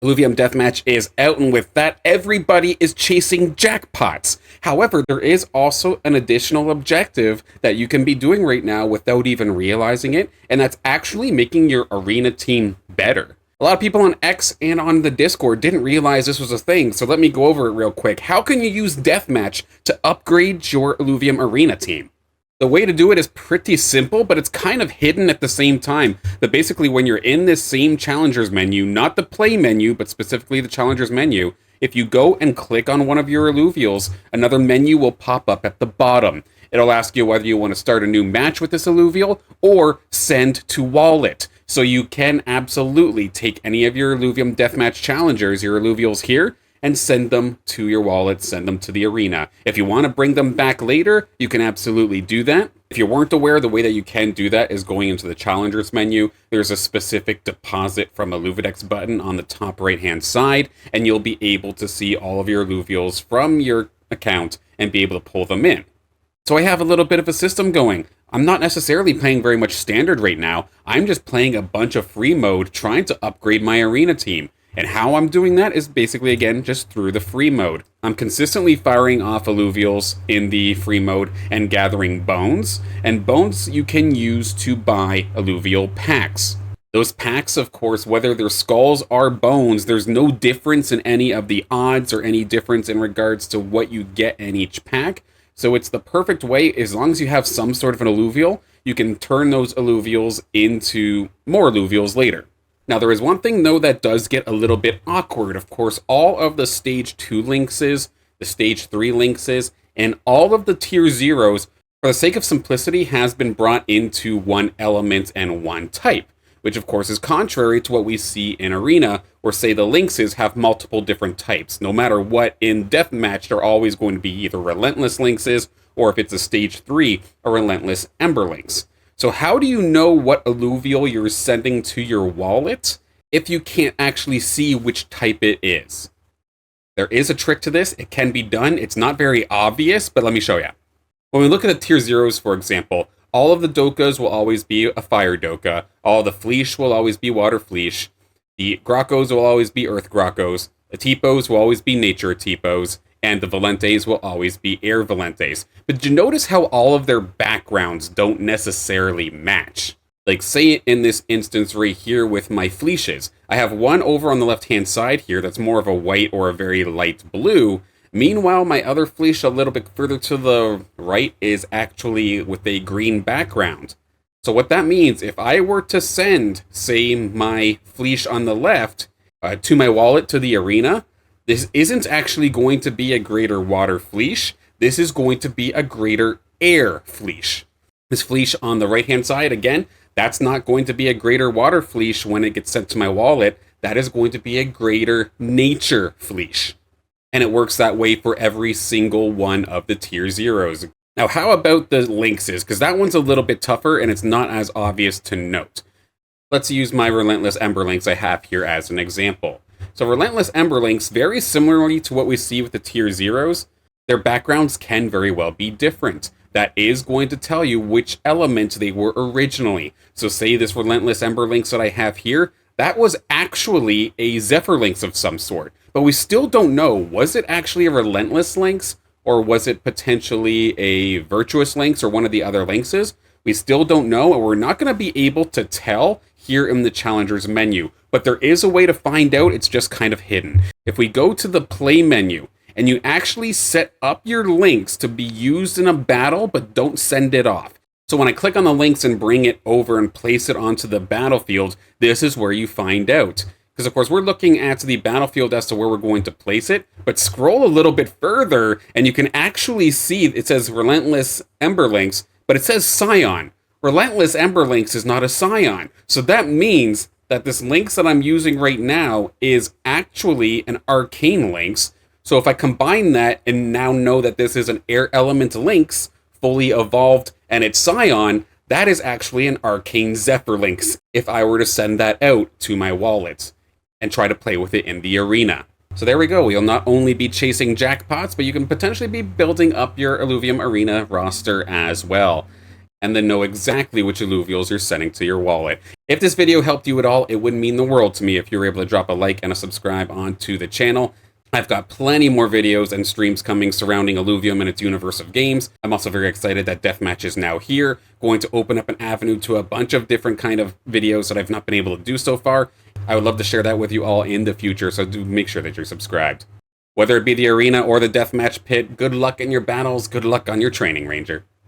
Illuvium Deathmatch is out, and with that, everybody is chasing jackpots. However, there is also an additional objective that you can be doing right now without even realizing it, and that's actually making your arena team better. A lot of people on X and on the Discord didn't realize this was a thing, so let me go over it real quick. How can you use Deathmatch to upgrade your Illuvium Arena team? The way to do it is pretty simple, but it's kind of hidden at the same time. But basically, when you're in this same Challengers menu, not the play menu, but specifically the Challengers menu, if you go and click on one of your Illuvials, another menu will pop up at the bottom. It'll ask you whether you want to start a new match with this Illuvial or send to wallet. So you can absolutely take any of your Illuvium Deathmatch Challengers, your Illuvials here, and send them to your wallet, send them to the arena. If you want to bring them back later, you can absolutely do that. If you weren't aware, the way that you can do that is going into the Challengers menu. There's a specific deposit from Illuvidex button on the top right-hand side, and you'll be able to see all of your Illuvials from your account and be able to pull them in. So I have a little bit of a system going. I'm not necessarily playing very much standard right now. I'm just playing a bunch of free mode, trying to upgrade my arena team. And how I'm doing that is basically, again, just through the free mode. I'm consistently firing off Illuvials in the free mode and gathering bones. And bones you can use to buy Illuvial packs. Those packs, of course, whether they're skulls or bones, there's no difference in any of the odds or any difference in regards to what you get in each pack. So it's the perfect way, as long as you have some sort of an Illuvial, you can turn those Illuvials into more Illuvials later. Now, there is one thing, though, that does get a little bit awkward. Of course, all of the Stage 2 Lynxes, the Stage 3 Lynxes, and all of the Tier 0s, for the sake of simplicity, has been brought into one element and one type, which, of course, is contrary to what we see in Arena, where, say, the Lynxes have multiple different types. No matter what, in Deathmatch, they're always going to be either Relentless Lynxes, or if it's a Stage 3, a Relentless Ember Lynx. So how do you know what Illuvial you're sending to your wallet if you can't actually see which type it is? There is a trick to this. It can be done. It's not very obvious, but let me show you. When we look at the Tier 0s, for example, all of the Dokas will always be a Fire Doka. All the Fleesh will always be Water Fleesh. The Grokkos will always be Earth Grokkos. The Tipos will always be Nature Tipos. And the Valentes will always be Air Valentes. But did you notice how all of their backgrounds don't necessarily match? Like, say in this instance right here with my Fleeshes, I have one over on the left-hand side here that's more of a white or a very light blue. Meanwhile, my other Fleesh a little bit further to the right is actually with a green background. So what that means, if I were to send, say, my Fleesh on the left to my wallet to the arena, this isn't actually going to be a greater Water Fleesh. This is going to be a greater Air Fleesh. This Fleesh on the right-hand side, again, that's not going to be a greater Water Fleesh when it gets sent to my wallet. That is going to be a greater Nature Fleesh. And it works that way for every single one of the Tier 0s. Now, how about the Lynxes? Because that one's a little bit tougher, and it's not as obvious to note. Let's use my Relentless Ember Lynx I have here as an example. So Relentless Ember Lynx, very similarly to what we see with the Tier 0s, their backgrounds can very well be different. That is going to tell you which element they were originally. So say this Relentless Ember Lynx that I have here, that was actually a Zephyr Lynx of some sort. But we still don't know, was it actually a Relentless Lynx, or was it potentially a Virtuous Lynx or one of the other Lynxes? We still don't know, and we're not going to be able to tell here in the Challengers menu. But there is a way to find out, it's just kind of hidden. If we go to the play menu, and you actually set up your Lynx to be used in a battle, but don't send it off. So when I click on the Lynx and bring it over and place it onto the battlefield, this is where you find out. Because of course we're looking at the battlefield as to where we're going to place it, but scroll a little bit further, and you can actually see it says Relentless Ember Lynx, but it says Scion. Relentless Ember Lynx is not a Scion. So that means that this Lynx that I'm using right now is actually an Arcane Lynx. So if I combine that and now know that this is an Air Element Lynx, fully evolved, and it's Scion, that is actually an Arcane Zephyr Lynx if I were to send that out to my wallet and try to play with it in the arena. So there we go. You'll not only be chasing jackpots, but you can potentially be building up your Illuvium Arena roster as well. and then know exactly which Illuvials you're sending to your wallet. If this video helped you at all, it would mean the world to me if you were able to drop a like and a subscribe onto the channel. I've got plenty more videos and streams coming surrounding Illuvium and its universe of games. I'm also very excited that Deathmatch is now here, going to open up an avenue to a bunch of different kind of videos that I've not been able to do so far. I would love to share that with you all in the future, so do make sure that you're subscribed. Whether it be the arena or the Deathmatch pit, good luck in your battles, good luck on your training, Ranger.